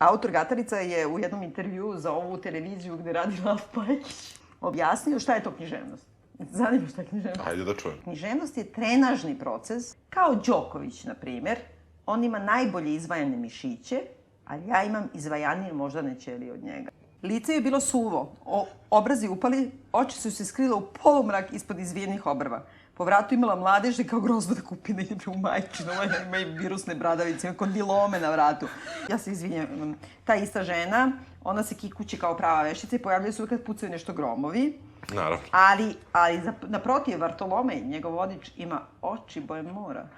Autor Gatarica je u jednom intervjuu za ovu televiziju gde radi Lav Pajić objasnio šta je to književnost. Zanima šta je književnost? Ajde da čujem. Književnost je trenažni proces, kao Đoković, na primer. On ima najbolje izvajane mišiće, ali ja imam izvajanije moždane ćelije od njega. Lice je bilo suvo, obrazi upali, oči su se skrile u polumrak ispod izvijenih obrva. Po vratu imala mladeže kao grozno da kupine, ide u majčinu, ima i virusne bradavice, ima kondilome na vratu. Ja se izvinjam, ta ista žena, ona se kikući kao prava vešica i pojavljaju se uvijek kad pucaju nešto gromovi. Naravno. Ali naprotiv, Vartolomej, njegov vodič, ima oči boje mora.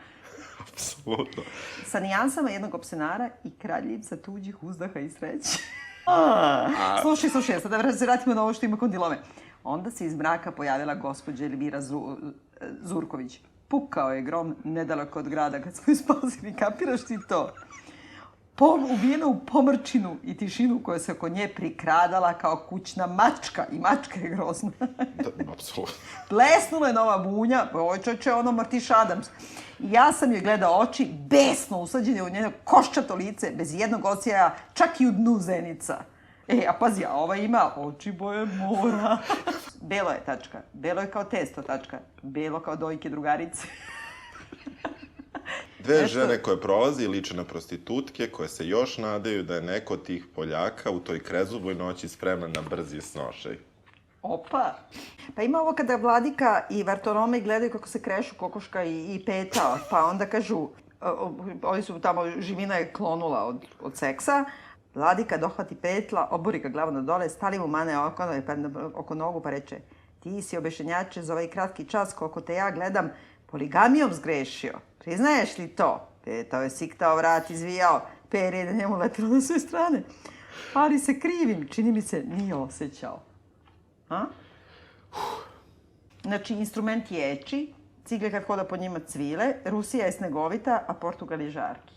Apsolutno. Sa nijansama jednog opsenara i kradljivca tuđih uzdaha i sreće. Slušaj, sad da se vratimo na ovo što ima kondilome. Onda se iz mraka pojavila gospođa Elvira Zurković. Pukao je grom nedaleko od grada kad smo ispazili. Kapiraš ti to? Ubijena u pomrčinu i tišinu koja se oko nje prikradala kao kućna mačka. I mačka je grozna. Da, apsolutno. Plesnula je nova bunja, ovo čoče ono Martiš Adams. Ja sam joj gledao oči, besno usađene u njeno koščato lice, bez jednog osjeja, čak i u dnu zenica. A pazi, a ova ima oči boje mora. Belo je tačka. Belo je kao testo tačka. Belo kao dojke drugarice. Dve žene koje prolaze i liče na prostitutke, koje se još nadaju da je neko od tih Poljaka u toj krezuboj noći spreman na brzi snošaj. Opa! Pa ima ovo kada Vladika i Vartolomej gledaju kako se krešu kokoška i peta, pa onda kažu, ovi su tamo, živina je klonula od seksa, Vladika dohvati petla, obori ga glavu na dole, stali mu mane oko nogu pa reče: ti si obešenjače za ovaj kratki čas koliko te ja gledam poligamijom zgrešio. Priznaješ li to? Petao je siktao vrat, izvijao, perje je na njemu letilo na sve strane. Ali se krivim, čini mi se, nije osjećao. Znači, instrument ječi, cigle kad hoda po njima cvile, Rusija je snegovita, a Portugal je žarki.